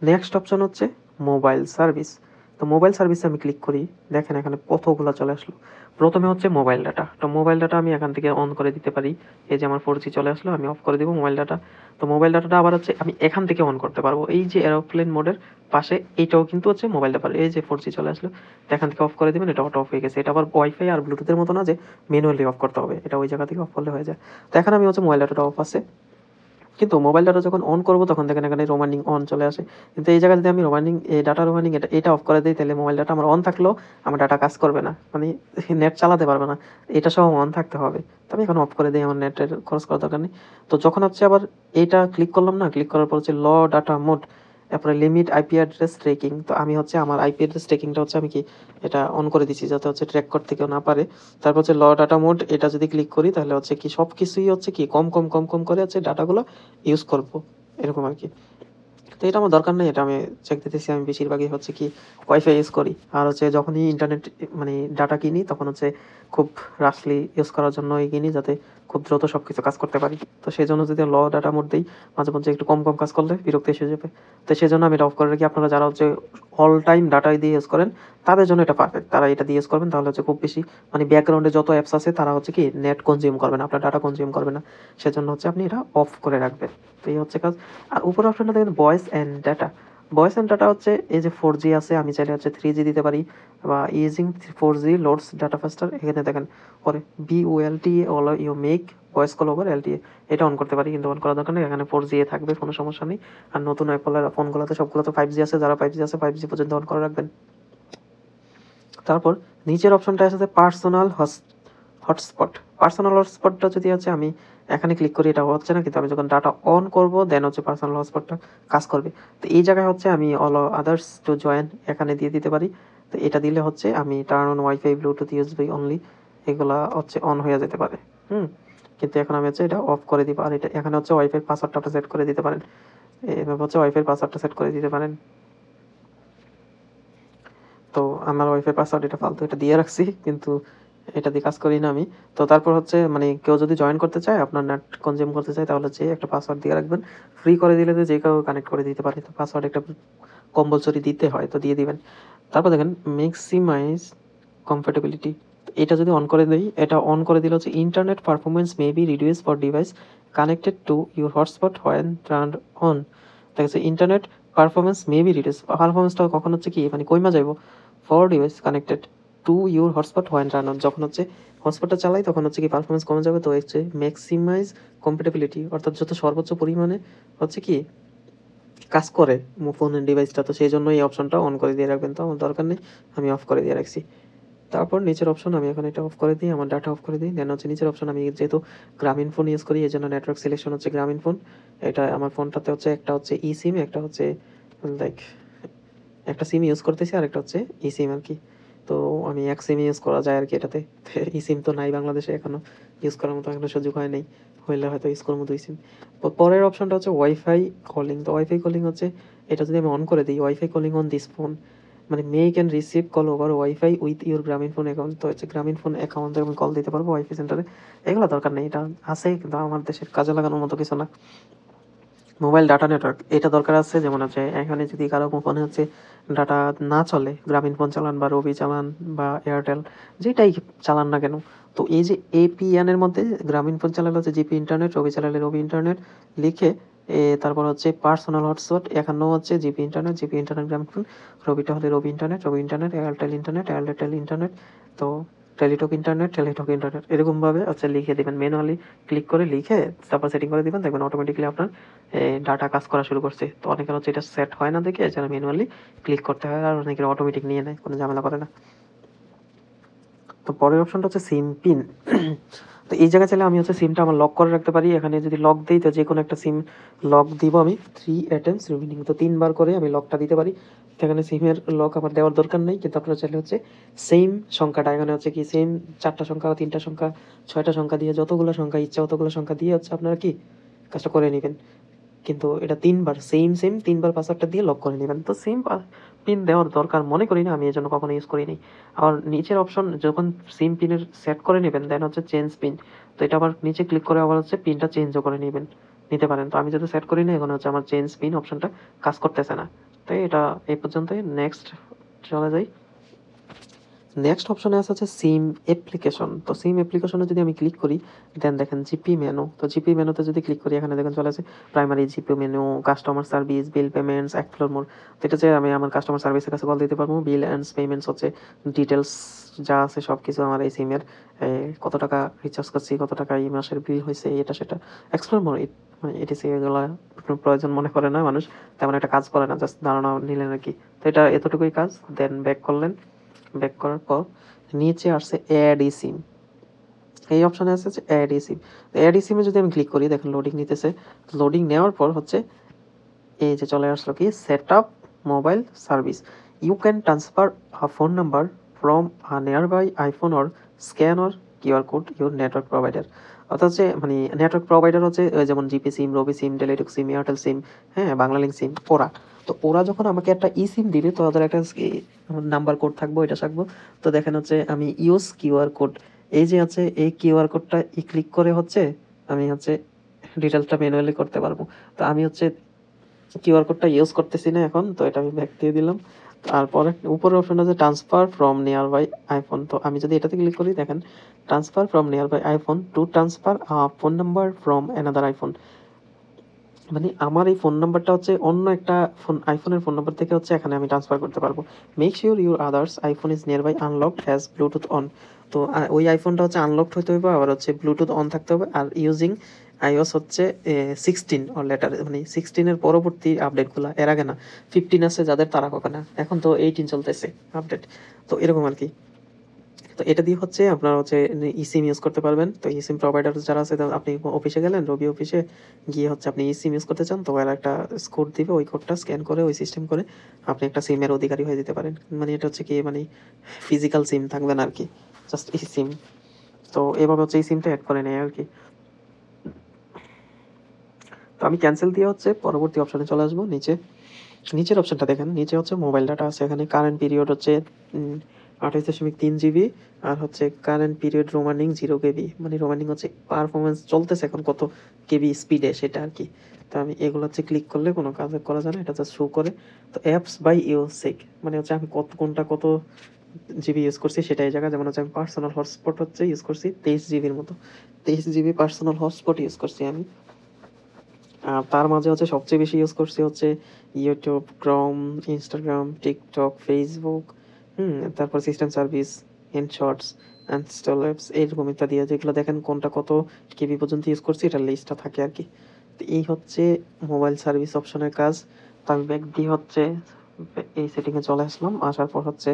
Next option হচ্ছে mobile service. তো mobile সার্ভিসে আমি ক্লিক করি, দেখেন এখানে কতগুলো চলে আসলো। প্রথমে হচ্ছে মোবাইল ডাটা। তো মোবাইল ডাটা আমি এখান থেকে অন করে দিতে পারি। এই যে আমার 4G চলে আসলো, আমি অফ করে দিব মোবাইল ডাটা। তো মোবাইল ডাটাটা আবার হচ্ছে আমি এখান থেকে অন করতে পারবো। এই যে এরোপ্লেন মোডের পাশে এইটাও কিন্তু হচ্ছে মোবাইল ডাটা। এই যে 4G চলে আসলো, তো এখান থেকে অফ করে দিবেন, এটা অটো অফ হয়ে গেছে। এটা আবার ওয়াইফাই আর ব্লুটুথের মতো না যে ম্যানুয়ালি অফ করতে হবে, এটা ওই জায়গা থেকে অফ করলে হয়ে যায়। তো এখন আমি হচ্ছে মোবাইল ডাটাটা অফ আছে, কিন্তু মোবাইল ডাটা যখন অন করবো তখন দেখেন এখানে রোমানিং অন চলে আসে। কিন্তু এই জায়গায় যদি আমি রোমানিং, এই ডাটা রোমানিং এটা অফ করে দিই, তাহলে মোবাইল ডাটা আমার অন থাকলেও আমার ডাটা কাজ করবে না, মানে নেট চালাতে পারবে না। এটা সহ অন থাকতে হবে। তো আমি এখন অফ করে দিই, আমার নেটের খরচ করার দরকার নেই। তো যখন হচ্ছে আবার এটা ক্লিক করলাম না, ক্লিক করার পর হচ্ছে ল ডাটা মোড, তারপরে লিমিট আইপি অ্যাড্রেস ট্রেকিং। তো আমি হচ্ছে আমার আইপি অ্যাড্রেস ট্রেকিংটা হচ্ছে আমি কি এটা অন করে দিচ্ছি, যাতে হচ্ছে ট্র্যাক করতে কেউ না পারে। তারপর হচ্ছে ল ডাটা মোড, এটা যদি ক্লিক করি তাহলে হচ্ছে কি সব কিছুই হচ্ছে কি কম কম কম কম করে হচ্ছে ডাটাগুলো ইউজ করব, এরকম আর কি। তো এটা আমার দরকার নেই, এটা আমি চেক দিতেছি। আমি বেশিরভাগই হচ্ছে কি ওয়াইফাই ইউজ করি, আর হচ্ছে যখনই ইন্টারনেট মানে ডাটা কিনি তখন হচ্ছে খুব রাফলি ইউজ করার জন্যই কিনি, যাতে খুব দ্রুত সব কিছু কাজ করতে পারি। তো সেই জন্য যদি ল ডাটা মোড দিই, মাঝে মধ্যে একটু কম কম কাজ করলে বিরক্তি এসে যাবে। তো সেই জন্য আমি এটা অফ করে রাখি। আপনারা যারা হচ্ছে অল টাইম ডাটা দিয়ে ইউজ করেন তাদের জন্য এটা পারফেক্ট, তারা এটা দিয়ে ইউজ করবেন, তাহলে হচ্ছে খুব বেশি মানে ব্যাকগ্রাউন্ডে যত অ্যাপস আছে তারা হচ্ছে কি নেট কনজিউম করবে না, আপনার ডাটা কনজিউম করবে না। সেজন্য হচ্ছে আপনি এটা অফ করে রাখবেন। তো এই হচ্ছে কাজ। আর উপর অপশনটা দেখেন voice and data. Voice and data হচ্ছে এই যে 4G আছে, আমি চাইলে হচ্ছে 3G দিতে পারি, বা ইউজিং 4G লোডস ডাটা ফাস্টার। এখানে দেখেন পরে BOLTA all you make voice call over LTA, এটা অন করতে পারি, কিন্তু অন করার দরকার নেই, এখানে 4G থাকবে, কোনো সমস্যা নেই। আর নতুন অ্যাপলের ফোনগুলোতে সবগুলোতে 5G আছে, যারা 5G আছে 5G পর্যন্ত অন করে রাখবেন। তারপর নিচের অপশনটা আছে পার্সোনাল হটস্পট। পার্সোনাল হটস্পটটা যদি হচ্ছে আমি এখানে ক্লিক করি, এটা হচ্ছে না, কিন্তু আমি যখন ডাটা অন করব দেন হচ্ছে পার্সোনাল হটস্পটটা কাজ করবে। তো এই জায়গায় হচ্ছে আমি অল আদার্স টু জয়েন এখানে দিয়ে দিতে পারি। তো এটা দিলে হচ্ছে আমি turn on wifi Bluetooth USB only এগুলা হচ্ছে অন হয়ে যেতে পারে। কিন্তু এখন আমি হচ্ছে এটা অফ করে দিব। আর এটা এখানে হচ্ছে ওয়াইফাই পাসওয়ার্ডটা আপনি সেট করে দিতে পারেন, এভাবে হচ্ছে ওয়াইফাই পাসওয়ার্ডটা সেট করে দিতে পারেন। তো আমার ওয়াইফাই পাসওয়ার্ড এটা ফালতু এটা দিয়ে রাখছি, কিন্তু এটা দিয়ে কাজ করি না আমি। তো তারপর হচ্ছে মানে কেউ যদি জয়েন করতে চায়, আপনার নেট কনজিউম করতে চায়, তাহলে হচ্ছে একটা পাসওয়ার্ড দিয়ে রাখবেন। ফ্রি করে দিলে তো যে কেউ কানেক্ট করে দিতে পারে, তো পাসওয়ার্ড একটা কম্পালসরি দিতে হয়, তো দিয়ে দিবেন। তারপর দেখেন ম্যাক্সিমাইজ কম্প্যাটিবিলিটি, এটা যদি অন করে দেই, এটা অন করে দিলে হচ্ছে internet performance may be reduce for device connected to your hotspot when turned on. ঠিক আছে, internet performance may be reduce, পারফরমেন্সটা কখন হচ্ছে কি মানে কইমা যাইব, for device connected to your hotspot when turn on, যখন হচ্ছে হটস্পটটা চালাই তখন হচ্ছে কি পারফরমেন্স কমে যাবে। তো হচ্ছে ম্যাক্সিমাইজ কম্প্যাটিবিলিটি, অর্থাৎ যত সর্বোচ্চ পরিমাণে হচ্ছে কি কাজ করে ফোনের ডিভাইসটা, তো সেই জন্য এই অপশনটা অন করে দিয়ে রাখবেন। তো আমার দরকার নেই, আমি অফ করে দিয়ে রাখছি। তারপর নিচের অপশন আমি এখন এটা অফ করে দিই, আমার ডাটা অফ করে দিই। দেন হচ্ছে নিচের অপশন আমি যেহেতু গ্রামীণ ফোন ইউজ করি, এই জন্য নেটওয়ার্ক সিলেকশন হচ্ছে গ্রামীণ ফোন। এটা আমার ফোনটাতে হচ্ছে একটা হচ্ছে ই সিম, একটা হচ্ছে লাইক একটা সিম ইউজ করতেছি, আর একটা হচ্ছে ই সিম আর কি। তো আমি এক সিম ইউজ করা যায় আর কি এটাতে। ই সিম তো নাই বাংলাদেশে এখনো, ইউজ করার মতো এখনো সুযোগ হয় নাই, হইলে হয়তো ইউজ করবো দুই সিম। পরের অপশনটা হচ্ছে ওয়াইফাই কলিং। তো ওয়াইফাই কলিং হচ্ছে এটা যদি আমি অন করে দিই, wifi calling on this phone মানে make and receive call over wifi with your Grameenphone account. তো হচ্ছে গ্রামীণ ফোন অ্যাকাউন্টে আমি কল দিতে পারবো ওয়াইফাই সেন্টারে। এগুলো দরকার নেই, এটা আছে কিন্তু আমার দেশের কাজে লাগানোর মতো কিছু না। মোবাইল ডাটা নেটওয়ার্ক, এটা দরকার আছে, যেমন হচ্ছে এখানে যদি কারো ফোনে হচ্ছে ডাটা না চলে, গ্রামীণ ফোন চালান বা রবি চালান বা এয়ারটেল যেটাই চালান না কেন, তো এই যে এপিএন এর মধ্যে গ্রামীণ ফোন চালালে হচ্ছে জিপি ইন্টারনেট, রবি চালালে রবি ইন্টারনেট লিখে তারপর হচ্ছে পার্সোনাল হটস্পট, এখানেও হচ্ছে জিপি ইন্টারনেট গ্রামীণ ফোন, রবিটা হলে রবি ইন্টারনেট, এয়ারটেল ইন্টারনেট। তো টেলিটক ইন্টারনেট এরকমভাবে হচ্ছে লিখে দেবেন, ম্যানুয়ালি ক্লিক করে লিখে তারপর সেটিং করে দিবেন, দেখবেন অটোমেটিকলি আপনার ডাটা কাজ করা শুরু করছে। তো অনেকের হচ্ছে এটা সেট হয় না দেখে যারা ম্যানুয়ালি ক্লিক করতে হয়, আর অনেকের অটোমেটিক নিয়ে নেয়, কোনো ঝামেলা করে না। তো পরের অপশনটা হচ্ছে সিম পিন। তো এই জায়গায় চাইলে আমি হচ্ছে সিমটা আমার লক করে রাখতে পারি। এখানে যদি লক দিই, তো যে কোনো একটা সিম লক দিব আমি 3 attempts রিমেনিং, তো 3 বার করে আমি লকটা দিতে পারি। এখানে সিমের লক আমার দেওয়ার দরকার নেই, কিন্তু আপনারা চাইলে হচ্ছে সেম সংখ্যাটা, এখানে হচ্ছে কি সেম 4টা সংখ্যা, 3টা সংখ্যা, 6টা সংখ্যা দিয়ে যতগুলো সংখ্যা ইচ্ছা অতগুলো সংখ্যা দিয়ে হচ্ছে আপনারা কি কাজটা করে নেবেন। কিন্তু এটা 3 বার সেম 3 বার পাসওয়ার্ডটা দিয়ে লক করে নেবেন। তো সেম পিন দেওয়ার দরকার মনে করি না, আমি এই জন্য কখনো ইউজ করিনি। আর নিচের অপশন যখন সিম পিনের সেট করে নেবেন দেন হচ্ছে চেঞ্জ পিন। তো এটা আবার নিচে ক্লিক করে আবার হচ্ছে পিনটা চেঞ্জও করে নিতে পারেন। তো আমি যেহেতু সেট করি না, এখন হচ্ছে আমার চেঞ্জ পিন অপশনটা কাজ করতেছে না। তাই এটা এই পর্যন্তই। নেক্সট চলে যাই। নেক্সট অপশনে আছে হচ্ছে সিম অ্যাপ্লিকেশন। তো সিম অ্যাপ্লিকেশনে যদি আমি ক্লিক করি, দেন দেখেন জিপি মেনু। তো জিপি মেনুতে যদি ক্লিক করি, এখানে দেখেন চলে আসে primary GP menu, customer service, bill payments, explore more. তো এটা যে আমি আমার কাস্টমার সার্ভিসের কাছে কল দিতে পারবো। বিল অ্যান্ড পেমেন্টস হচ্ছে ডিটেলস যা আছে সব কিছু আমার এই সিমের, কত টাকা রিচার্জ করছি, কত টাকা এই মাসের বিল হয়েছে, এটা সেটা। এক্সপ্লোর মোর মানে এটিসি এগুলো প্রয়োজন মনে করে না মানুষ, তেমন একটা কাজ করে না, জাস্ট ধারণা নিলেন আর কি। তো এটা এতটুকুই কাজ। দেন ব্যাক করলেন। ব্যাক করার পর নিচে আসছে অ্যাড ই সিম। এই অপশনে আছে যে অ্যাড ই সিম। অ্যাড ই সিমে যদি আমি ক্লিক করি, দেখেন লোডিং নিতেছে। লোডিং নেওয়ার পর হচ্ছে এই যে চলে আসলো কি set up mobile service. You can transfer a phone number from a nearby iPhone or scan or QR code your network provider. অর্থাৎ যে মানে নেটওয়ার্ক প্রোভাইডার হচ্ছে যেমন GP SIM, Robi SIM, Teletalk SIM, Airtel SIM, হ্যাঁ, বাংলালিংক সিম, ওরা। তো ওরা যখন আমাকে একটা ই সিম দিবে, তো ওদের একটা নাম্বার কোড থাকবো, এটা থাকবো। তো দেখেন হচ্ছে আমি ইউজ কিউআর কোড, এই যে আছে এই কিউআর কোডটা ক্লিক করে হচ্ছে আমি হচ্ছে ডিটেলসটা ম্যানুয়ালি করতে পারবো। তো আমি হচ্ছে কিউআর কোডটা ইউজ করতেছি না এখন, তো এটা আমি ব্যাক দিয়ে দিলাম। তারপরে উপরের অপশন আছে transfer from nearby iPhone. তো আমি যদি এটাতে ক্লিক করি, দেখেন transfer from nearby iPhone to transfer phone number from another iPhone. মানে আমার এই ফোন নাম্বারটা হচ্ছে অন্য একটা ফোন, আইফোনের ফোন নাম্বার থেকে হচ্ছে এখানে আমি ট্রান্সফার করতে পারবো। Make sure your others iPhone is nearby unlocked has Bluetooth on. তো ওই আইফোনটা হচ্ছে আনলকড হতে হবে, আবার হচ্ছে ব্লুটুথ অন থাকতে হবে, আর ইউজিং আইওএস হচ্ছে 16 অর লেটার, মানে 16-এর পরবর্তী আপডেটগুলো, এর আগে না। 15 আছে যাদের, তারা হবে না, এখন তো 18 চলতেছে আপডেট। তো এরকম আর কি। তো এটা দিয়ে হচ্ছে আপনারা হচ্ছে ইসিম ইউজ করতে পারবেন। তো ইসিম প্রোভাইডার যারা আছে, আপনি অফিসে গেলেন, রবি অফিসে গিয়ে হচ্ছে আপনি ইসিম ইউজ করতে চান, তো ওরা একটা কোড দিবে, ওই কোডটা স্ক্যান করে ওই সিস্টেম করে আপনি একটা সিমের অধিকারী হয়ে যেতে পারেন। মানে এটা হচ্ছে কি, মানে ফিজিক্যাল সিম থাকবে না আর কি, জাস্ট এই সিম। তো এভাবে হচ্ছে এই সিমটা অ্যাড করে নেয় আর কি। তো আমি ক্যান্সেল দিয়ে হচ্ছে পরবর্তী অপশনে চলে আসবো। নিচের অপশনটা দেখেন, নিচে হচ্ছে মোবাইল ডাটা আছে, এখানে কারেন্ট পিরিয়ড হচ্ছে 28.3 GB, আর হচ্ছে কারেন্ট পিরিয়ড রোমানিং 0 KB। মানে রোমানিং হচ্ছে পারফরমেন্স চলতেছে এখন কত কেবি স্পিডে, সেটা আর কি। তো আমি এগুলো হচ্ছে ক্লিক করলে কোনো কাজ করা যায় না, এটা জাস্ট শো করে। তো অ্যাপস বাই ইউসেক মানে হচ্ছে আমি কোনটা কত জিবি ইউজ করছি সেটা এই জায়গা। যেমন হচ্ছে আমি পার্সোনাল হটস্পট হচ্ছে ইউজ করছি 23 GB মতো, 23 GB পার্সোনাল হটস্পট ইউজ করছি আমি। আর তার মাঝে হচ্ছে সবচেয়ে বেশি ইউজ করছি হচ্ছে YouTube, Chrome, Instagram, TikTok, Facebook, তারপর system service, shorts, install apps, এরকম ইত্যাদি। যেগুলো দেখেন কোনটা কত কেবি পর্যন্ত ইউজ করছি, এটার লিস্টটা থাকে আর কি। তো এই হচ্ছে মোবাইল সার্ভিস অপশনের কাজ। তো আমি ব্যাক দিয়ে হচ্ছে এই সেটিংয়ে চলে আসলাম। আসার পর হচ্ছে